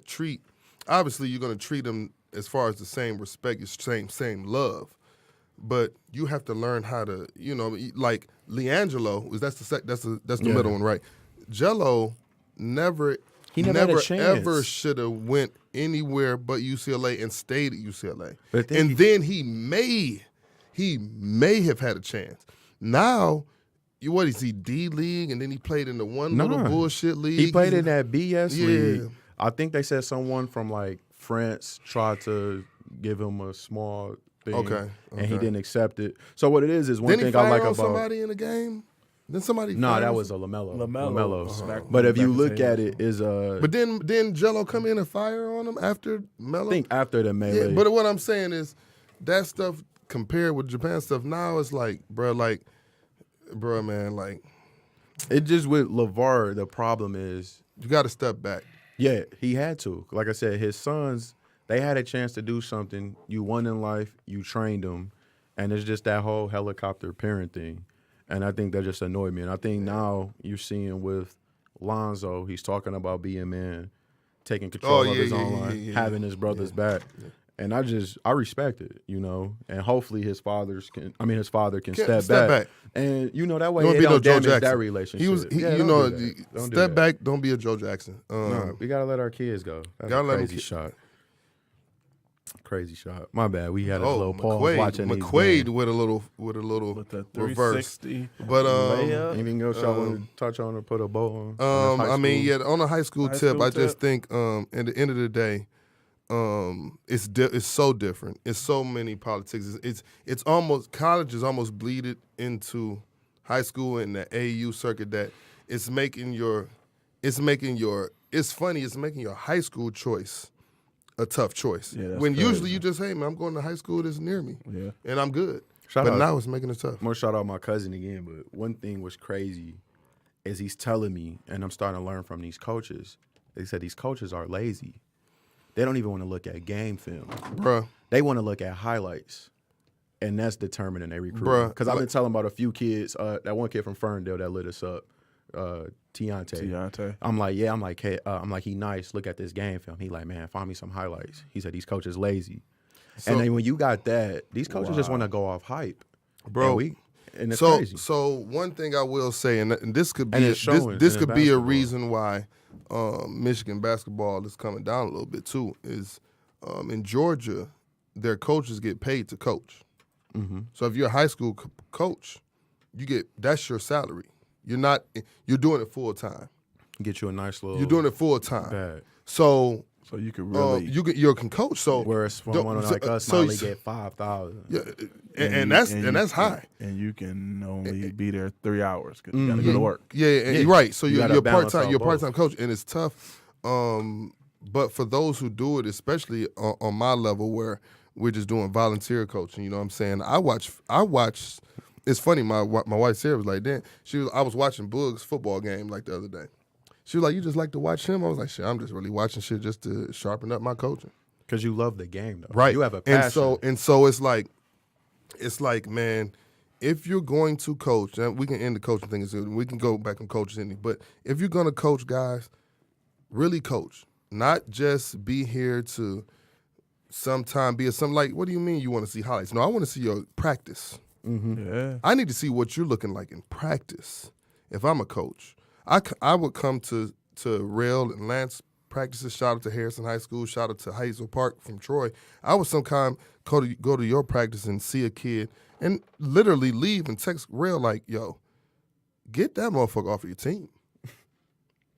treat, obviously you're going to treat them as far as the same respect, same love, but you have to learn how to, like LiAngelo, that's the middle one, right? Jello never had a chance. ever should have went anywhere but UCLA and stayed at UCLA. But then he may have had a chance. Now, what is he, D-League, and then he played in the little bullshit league? He played in that BS league. Yeah. I think they said someone from like France tried to give him a small thing. Okay. And he didn't accept it. So what it is one Then he thing I like fired on about somebody in the game? Then somebody No, fired that him? was a LaMelo. LaMelo. But if you Back look his head. at it, is But then Jello come in and fire on him after Melo? I think after the melee. Yeah, but what I'm saying is that stuff compared with Japan stuff, now it's like, bro, man, like, it just with LeVar, the problem is, you got to step back. yeah, he had to. Like I said, his sons, they had a chance to do something. You won in life, you trained them, and it's just that whole helicopter parent thing. And I think that just annoyed me. And I think now you're seeing with Lonzo, he's talking about being man, taking control of his own life, having his brother's back. Yeah. And I respect it, and hopefully his father can step back. And, that way it don't damage that relationship. He was, step back, don't be a Joe Jackson. No, we got to let our kids go. That's a crazy shot. Crazy shot. My bad. We had a little pause watching McQuaid with a little with the reverse. 360 But anything else y'all want to touch on or put a bow on? On a high school tip, I just think at the end of the day, it's so different. It's so many politics. It's almost, college is almost bleeded into high school and the AAU circuit that it's making your high school choice a tough choice. Yeah, when crazy. Usually you just, hey man, I'm going to high school that's near me, and I'm good. But now it's making it tough. I'm gonna shout out my cousin again, but one thing was crazy is he's telling me, and I'm starting to learn from these coaches. They said these coaches are lazy. They don't even want to look at game film, bruh. They want to look at highlights, and that's determining their recruitment. Because I've been telling about a few kids. That one kid from Ferndale that lit us up. Tiante. I'm like, hey, he nice. Look at this game film. He like, man, find me some highlights. He said these coaches lazy. And then when you got that, these coaches just want to go off hype, bro. And it's so crazy. so one thing I will say, and this could be And it's showing this in could be a basketball. reason why Michigan basketball is coming down a little bit too. Is in Georgia, their coaches get paid to coach. Mm-hmm. So if you're a high school coach, that's your salary. You're doing it full time. Get you a nice little. You're doing it full time. bag. So you can really you can coach. So Whereas someone like us might only get 5,000. Yeah, and that's high. And you can only be there 3 hours because you got to go to work. Yeah, and you're right. So You you're gotta part balance time. out You're a part time both. coach, and it's tough. But for those who do it, especially on my level, where we're just doing volunteer coaching, you know what I'm saying? I watch. It's funny. My wife Sarah was like, "Dan, I was watching Boog's football game like the other day. She was like, "You just like to watch him?" I was like, "Shit, I'm just really watching shit just to sharpen up my coaching." Because you love the game, though. Right. You have a passion. And so it's like, man, if you're going to coach, and we can end the coaching thing, so we can go back and coach any, but if you're gonna coach, guys, really coach. Not just be here to sometime be something like, what do you mean you want to see highlights? No, I want to see your practice. Mm-hmm. Yeah. I need to see what you're looking like in practice. If I'm a coach, I would come to Rail and Lance practices. Shout out to Harrison High School. Shout out to Hazel Park from Troy. I would sometimes go to your practice and see a kid and literally leave and text Rail like, yo, get that motherfucker off of your team.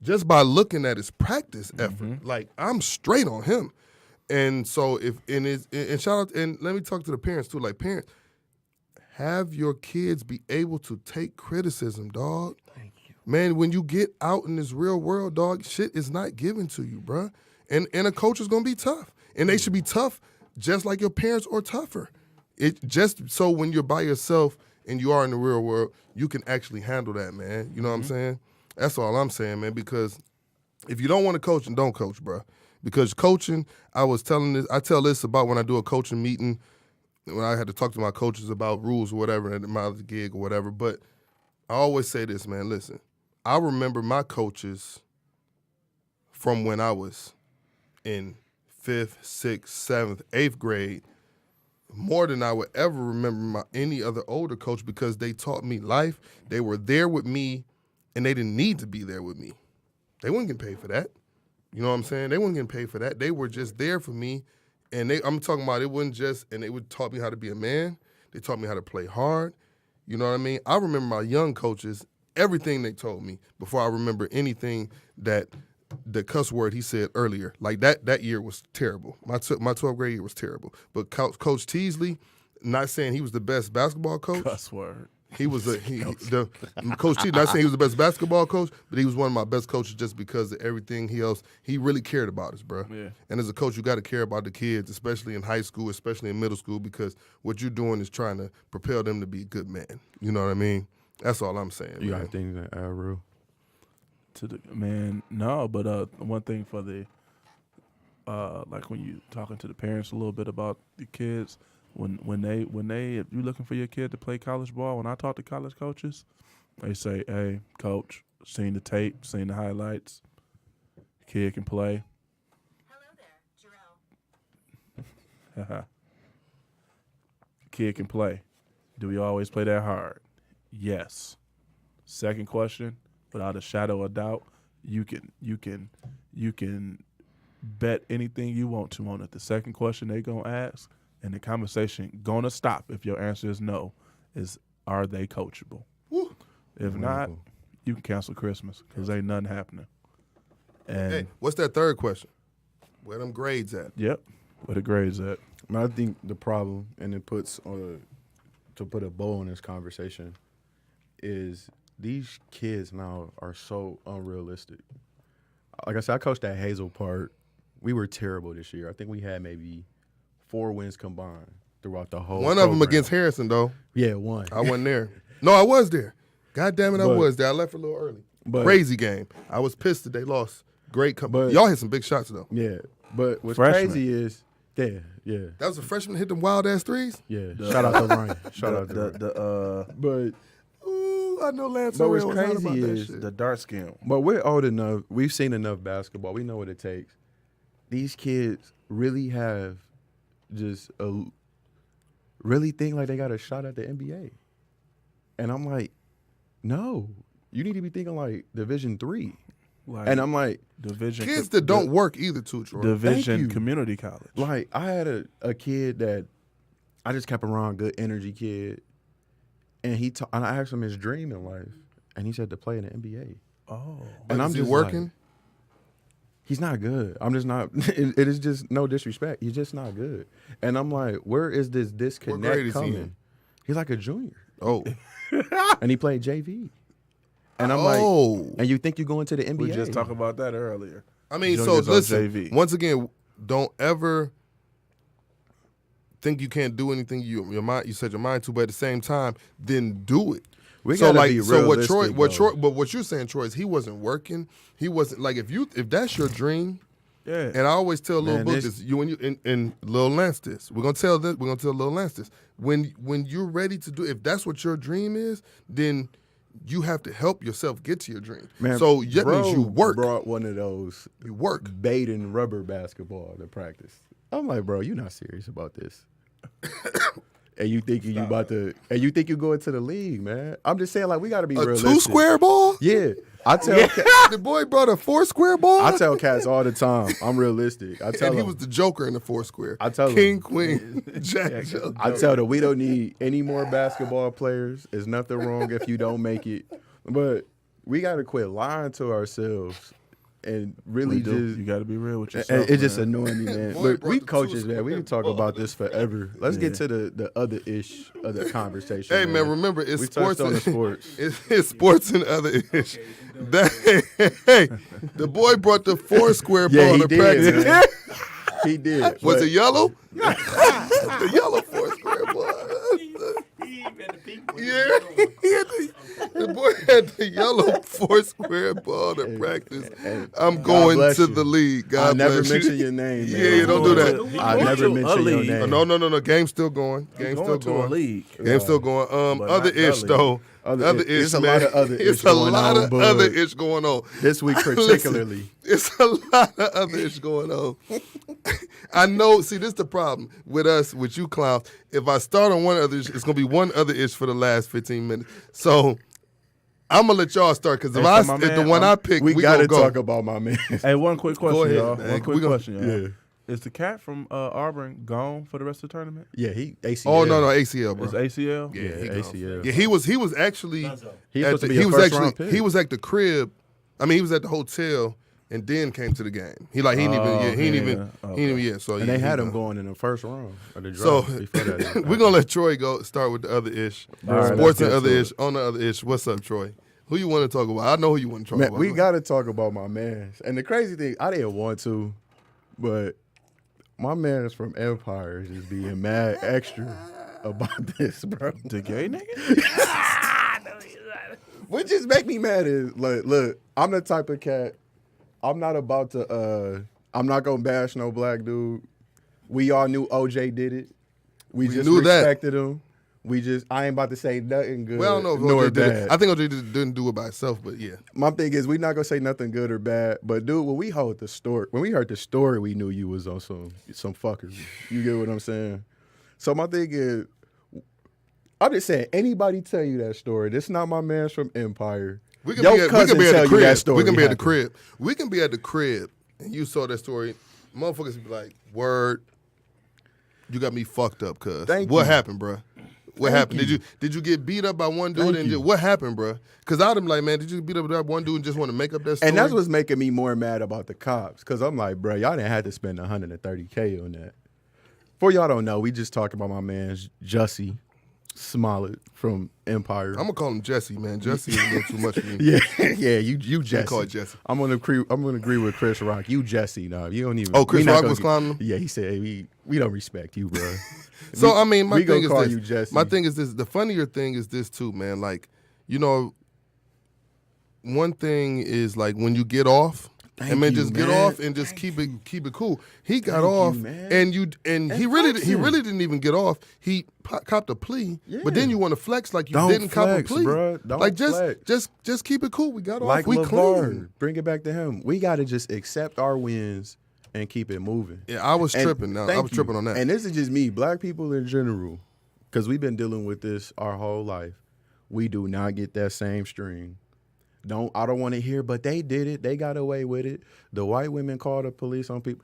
Just by looking at his practice effort, like I'm straight on him. And so and shout out, and let me talk to the parents too. Like, parents, have your kids be able to take criticism, dog. Thank you. Man, when you get out in this real world, dog, shit is not given to you, bruh. And a coach is gonna be tough. And they should be tough just like your parents or tougher. It just so when you're by yourself and you are in the real world, you can actually handle that, man. You know what I'm saying? That's all I'm saying, man, because if you don't want to coach, then don't coach, bro. Because coaching, I tell this about when I do a coaching meeting, when I had to talk to my coaches about rules or whatever at my gig or whatever. But I always say this, man, listen, I remember my coaches from when I was in 5th, 6th, 7th, 8th grade more than I would ever remember any other older coach because they taught me life. They were there with me, and they didn't need to be there with me. They weren't getting paid for that. You know what I'm saying? They weren't getting paid for that. They were just there for me. And I'm talking about it wasn't just, and they would taught me how to be a man. They taught me how to play hard. You know what I mean? I remember my young coaches, everything they told me before I remember anything that the cuss word he said earlier. Like that year was terrible. My 12th grade year was terrible. But Coach Teasley, not saying he was the best basketball coach. Cuss word. He was Coach T. Not saying he was the best basketball coach, but he was one of my best coaches just because of everything he really cared about us, bro. Yeah. And as a coach, you got to care about the kids, especially in high school, especially in middle school, because what you're doing is trying to propel them to be a good man. You know what I mean? That's all I'm saying. You man. got things that add real. But one thing for the like when you talking to the parents a little bit about the kids. When they if you're looking for your kid to play college ball, when I talk to college coaches, they say, "Hey, coach, seen the tape, seen the highlights. Kid can play." Hello there, Jarrell. Kid can play. Do we always play that hard? Yes. Second question, without a shadow of doubt, you can bet anything you want to on it. The second question they gonna ask. And the conversation gonna stop if your answer is no, is are they coachable? Woo. If not, you can cancel Christmas because ain't nothing happening. And Hey, what's that third question? Where them grades at? yep, where the grades at? I think the problem, and it puts to put a bow on this conversation, is these kids now are so unrealistic. Like I said, I coached at Hazel Park. We were terrible this year. I think we had maybe 4 wins combined throughout the whole One of them program. against Harrison, though. Yeah, one. I wasn't there. No, I was there. God damn it, I But- was there. I left a little early. but- Crazy game. I was pissed that they lost. Great But- y'all hit some big shots, though. Yeah, but what's Freshman. crazy is, yeah. That was a freshman hit them wild-ass threes? Shout out to Ryan. Shout out to Ryan. But Ooh, I know Lance But what's O'Reilly was hot crazy about that is shit. The dark skin. But we're old enough. We've seen enough basketball. We know what it takes. These kids really have really think like they got a shot at the NBA. And I'm like, no, you need to be thinking like Division III. Like, And I'm like, division Kids that don't work either, too, Troy. division you. community college. like I had a kid that I just kept around, good energy kid, and and I asked him his dream in life, and he said to play in the NBA. Oh, Like, And I'm is he just working? like, he's not good. I'm just not. It is just no disrespect. He's just not good. And I'm like, where is this grade disconnect is he coming? in? He's like a junior, Oh. and he played JV. And I'm Oh. like, and you think you're going to the NBA? we just talked about that earlier. I mean, so Juniors on listen, JV. once again, don't ever think you can't do anything you set your mind to, but at the same time, then do it. We so gotta be so what realistic, but what you're saying, Troy, is he wasn't working. He wasn't like if that's your dream. Yeah. And I always tell Lil Man, Book this- this, you and Lil Lance this. We're gonna tell Lil Lance this. When you're ready to do, if that's what your dream is, then you have to help yourself get to your dream. Man, so that bro means you work. Brought one of those You work. baiting rubber basketball to practice. I'm like, bro, you're not serious about this. And you think you about to, and you think you go into the league, man. I'm just saying, like, we got to be A realistic. 2-square ball? Yeah, I tell The boy brought a 4-square ball? I tell cats all the time. I'm realistic. I tell and he them, was the Joker in the 4-square. I tell King, him. Queen, Jack, Joker. I tell them we don't need any more basketball players. There's nothing wrong if you don't make it, but we got to quit lying to ourselves and really just. You got to be real with And yourself. it's just man. annoying me, man. Boy Look, brought we the coaches, 2-square man. We can talk ball. about this forever. Let's get to the other ish of the conversation. Hey, man, remember, it's we sports. touched on the sports. It's sports and other ish. Hey, the boy brought the 4-square Yeah, ball he to did, practice. man. He did. Was but- it yellow? The yellow 4-square ball. Yeah, the boy had the yellow 4-square ball to practice. I'm God going bless to you. the league. God I never bless you. mention your name, man. Yeah, don't do that. I never mention your league. name. No. Game's still going. Game's still going to a going. league. Game's still going. But Other not the ish league. though. Other Other ish. ish, There's a man. lot of other ish It's a going lot on, of bud. other ish going on. This week Listen, particularly. it's a lot of other ish going on. I know. See, this is the problem with us, with you clowns. If I start on one other ish, it's gonna be one other ish for the last 15 minutes. So I'm gonna let y'all start because Hey, so my if the man, one I pick, We we got gonna to go. talk about my man. Hey, one quick question, ahead, y'all. man. One quick We gonna- question, y'all. Yeah. Is the cat from Auburn gone for the rest of the tournament? Yeah, he ACL. Oh no, ACL, bro. Is ACL? Yeah, Yeah, he gone. ACL. Yeah, he was actually He's at supposed to the- be he a was first actually round pick. he was at the crib. I mean, he was at the hotel and then came to the game. He didn't even so And yeah, they had he him gone. going in the first round of the So draft. Before that, we're gonna let Troy go start with the other ish. All right, Sports let's and get other to ish. On the other ish. What's up, Troy? Who you want to talk about? I know who you want to talk Man, about. we got to talk about my man. And the crazy thing, I didn't want to, but my man is from Empire is being mad extra about this, bro. The gay nigga? What just make me mad is, like, look, I'm the type of cat, I'm not about to, I'm not going to bash no black dude. We all knew OJ did it. We just knew that. respected him. I ain't about to say nothing good Well, I don't know if nor OJ did bad. it. I think OJ didn't do it by itself, but yeah. My thing is, we not gonna say nothing good or bad, but dude, when we heard the story, we knew you was on some fuckers. You get what I'm saying? So my thing is, I'm just saying, anybody tell you that story, this not my man's from Empire. We can Your be at cousin the tell you crib. that story We can be at the happened. crib. We can be at the crib, and you saw that story. Motherfuckers be like, "Word, you got me fucked up, cuz." Thank What you. happened, bruh? What happened? Did you get beat up by one dude? Thank you. What happened, bruh? Because I'd be like, man, did you beat up by one dude and just want to make up that story? And that's what's making me more mad about the cops, because I'm like, bro, y'all didn't have to spend $130K on that. For y'all don't know, we just talking about my man Jussie Smollett from Empire. I'm gonna call him Jesse, man. Jesse is a little too much for me. yeah, you Jesse. call it Jesse. I'm gonna agree with Chris Rock. You Jesse, no, you don't even. Oh, Chris we not Rock gonna was clowning him? Yeah, he said, hey, we don't respect you, bro. So I mean, my we thing gonna is call this. you Jesse. My thing is this. The funnier thing is this too, man. Like, you know, one thing is like when you get off. Thank and man, you, just get man. off and just keep it cool. He got Thank you, off, man. and he really flexing. didn't even get off. He copped a plea, but then you want to flex like you Don't didn't cop a flex, plea, bruh. Don't like flex. just keep it cool. We got like off. We LeVar, clean. bring it back to him. We got to just accept our wins and keep it moving. Yeah, I was And tripping. Now I thank was you. tripping on that. And this is just me, black people in general, because we've been dealing with this our whole life. we do not get that same string. I don't want to hear, but they did it. They got away with it. The white women called the police on people.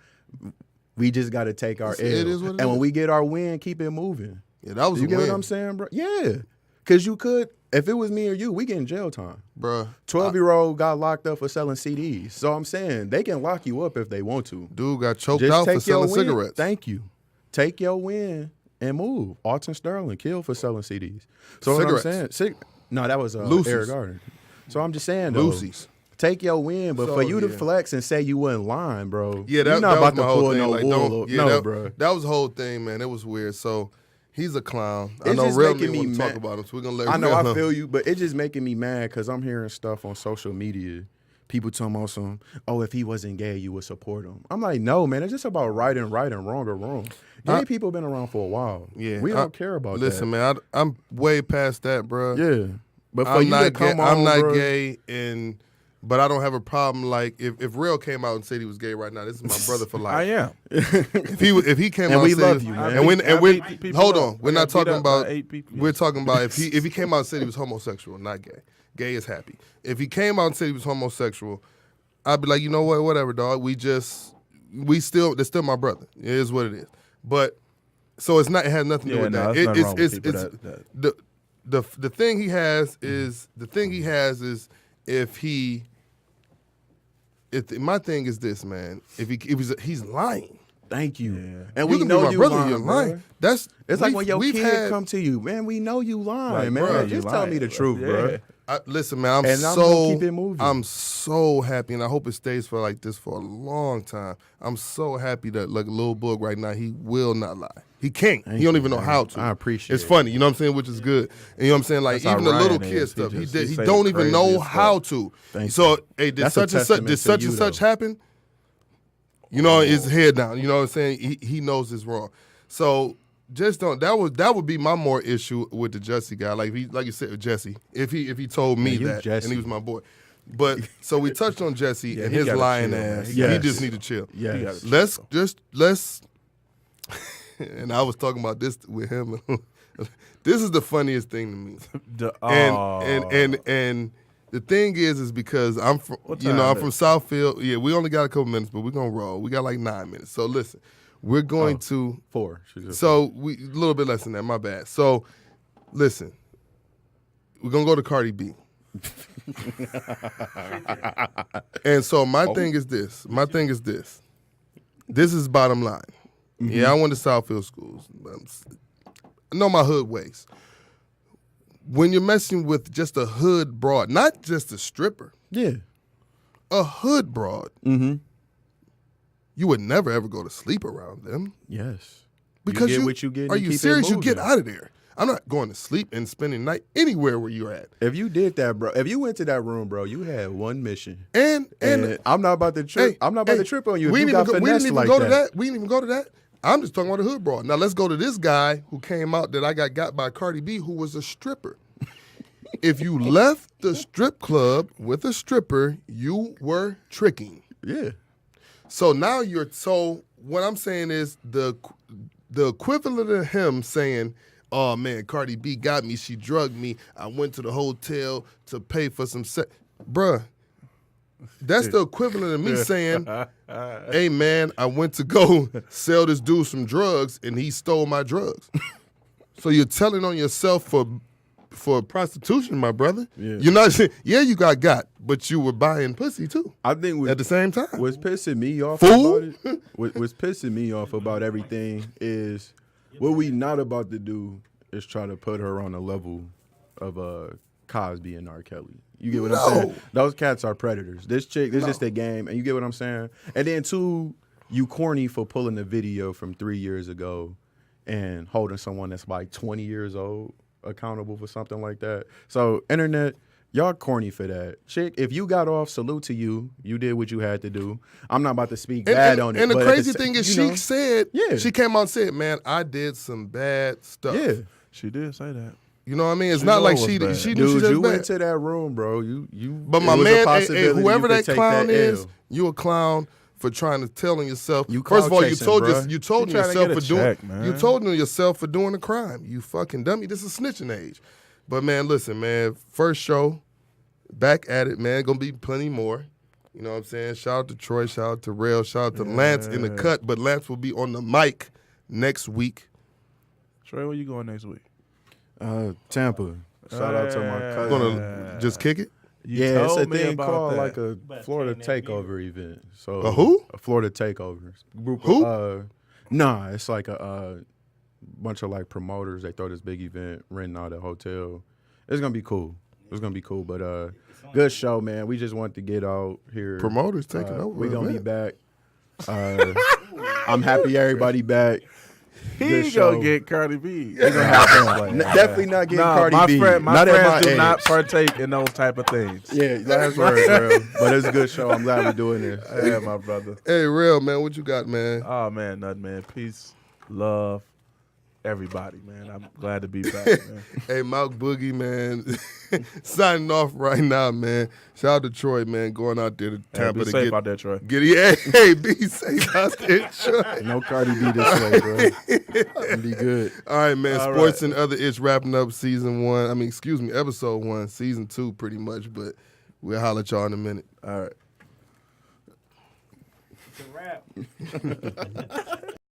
We just got to take our L. It is what it and when is. we get our win, keep it moving. Yeah, that was You a get win. what I'm saying, bro? Yeah. Because you could, if it was me or you, we get in jail time. Bruh. 12-year-old got locked up for selling CDs. So I'm saying they can lock you up if they want to. Dude got choked Just out for take your selling win. cigarettes. Thank you. Take your win and move. Alton Sterling killed for selling CDs. So what I'm Cigarettes. saying, no, that was Lucy's. Eric Garner. So I'm just saying, though, Lucy's. take your win, but So, for you to yeah. flex and say you wasn't lying, bro. Yeah, you're that not was about my to whole pull thing. no Like, wool. No, bro. That was the whole thing, man. It was weird. So he's a clown. I It's know just real making men me want to talk mad. about him, so we're gonna let. I know, real I know. feel you, but it's just making me mad because I'm hearing stuff on social media. People talking about some, if he wasn't gay, you would support him. I'm like, no, man. It's just about right and wrong or wrong. Gay people been around for a while. Yeah, we don't care about Listen, that. man, I'm way past that, bro. Yeah, but for I'm you not to come gay. on, I'm not bro, gay, but I don't have a problem. Like if Real came out and said he was gay right now, this is my brother for life. I am. If he came And out we and said love you, man. and I beat people hold up. on, we're I not got beat talking up by about 8 people. we're talking about if he came out and said he was homosexual, not gay. Gay is happy. If he came out and said he was homosexual, I'd be like, you know what, whatever, dog. That's still my brother. It is what it is. But so it has nothing to do with that. It's nothing wrong with people that- The thing he has is my thing is this, man. He's lying. thank you. Yeah. And You we can be know my you brother, lying, you're bro. lying. It's It's like when your we've kid had, come to you, man. We know you lying, Like, man. bro, you Just tell lying, me the bro. truth, bro. Yeah. Listen, man, And I'm gonna keep it moving. I'm so happy, and I hope it stays for like this for a long time. I'm so happy that like Lil Boog right now, he will not lie. He can't. Thank he don't you, even know man. how to. I appreciate It's it. funny, you know what I'm saying, which is good. And you know what I'm saying, like That's how even the little Ryan kid is. stuff, He he say don't the even know craziest how stuff. to. Thank So you. hey, did That's a such and such testament did to such you, and such though. happen? You know, his head down. You know what I'm saying? He knows it's wrong. So just don't. That would be my more issue with the Jesse guy. Like you said with Jesse, if he told me Yeah, you that Jesse. and he was my boy. But so we touched on Jesse Yeah, and he his gotta lying chill, man. ass. Yes. He just need to chill. Yes. Let's. And I was talking about this with him. This is the funniest thing to me. And the thing is because I'm from What I'm time from is it? Southfield. Yeah, we only got a couple minutes, but we're gonna roll. We got like 9 minutes. So listen, we're going to 4. She just- so we a little bit less than that. My bad. So listen, we're gonna go to Cardi B. And so my thing is this. This is bottom line. Yeah, I went to Southfield schools. I know my hood ways. When you're messing with just a hood broad, not just a stripper, Yeah. a hood broad, you would never ever go to sleep around them Yes. because get what you get. Are and you keep it serious? You get moving. out of there. I'm not going to sleep and spending the night anywhere where you're at. If you did that, bro. If you went to that room, bro, you had one mission. And I'm not about to trip. hey, I'm not about hey, to trip on you. If We you didn't got even finessed like go to that. We didn't even go to that. I'm just talking about the hood broad. Now let's go to this guy who came out that I got by Cardi B, who was a stripper. If you left the strip club with a stripper, you were tricking. Yeah. So now what I'm saying is the equivalent of him saying, "Oh man, Cardi B got me. She drugged me. I went to the hotel to pay for some sex." Bruh, that's the equivalent of me saying, "Hey man, I went to go sell this dude some drugs and he stole my drugs." So you're telling on yourself for prostitution, my brother. Yeah. You're not saying, yeah, you got, but you were buying pussy too I think at the same time. what's pissing me off Fool. about it, what's pissing me off about everything is what we not about to do is try to put her on a level of Cosby and R. Kelly. You get what I'm saying? Those cats are predators. This chick, this is just a game, and you get what I'm saying? And then two, you corny for pulling the video from 3 years ago and holding someone that's like 20 years old accountable for something like that. So internet, y'all corny for that. Chick, if you got off, salute to you. You did what you had to do. I'm not about to speak bad on it. And the but at crazy sa- thing is, you she know, said, Yeah. she came out and said, "Man, I did some bad stuff." yeah. She did say that. You know what I mean? It's She not know like it was she bad. she knew she Dude, just you bad. went to that room, bro. You. But my it was a man, hey, possibility whoever you could that take clown that is, L. you a clown for trying to tell on yourself. You First of all, clout you chasing, told bruh. you told You trying to yourself get for a doing check, man. you told on yourself for doing a crime. You fucking dummy. This is snitching age. But, man, listen, man, first show, back at it, man. Going to be plenty more. You know what I'm saying? Shout out to Troy, shout out to Rail, shout out to Lance in the cut, but Lance will be on the mic next week. Trey, where you going next week? Tampa. Shout out to my cousin. Gonna just kick it? Yeah, it's a told me thing about called that. like a But Florida can that Takeover event. So A who? A Florida Takeover group. Who? Nah, it's like a bunch of like promoters. They throw this big event, renting out a hotel. It's gonna be cool. It's gonna be cool. But good show, man. We just wanted to get out here. Promoters taking over. We gonna be man. back. I'm happy everybody back. He Good gonna show. get Cardi B. Definitely not getting Cardi my B. Friend, my not friends at my do age. not partake in those type of things. Yeah, last word, bro. But it's a good show. I'm glad we're doing this. Yeah, my brother. Hey, Real, man, what you got, man? Oh man, nothing, man. Peace, love, everybody, man. I'm glad to be back, man. Hey, Mount Boogie, man, signing off right now, man. Shout out to Troy, man, going out there to Tampa Be to safe out there, Troy. Hey, be safe out there, Troy. No Cardi B this way, bro. It'll be good. All right, man. All Sports right. and Other Ish wrapping up episode 1, season 2, pretty much. But we'll holler at y'all in a minute. All right. It's a wrap.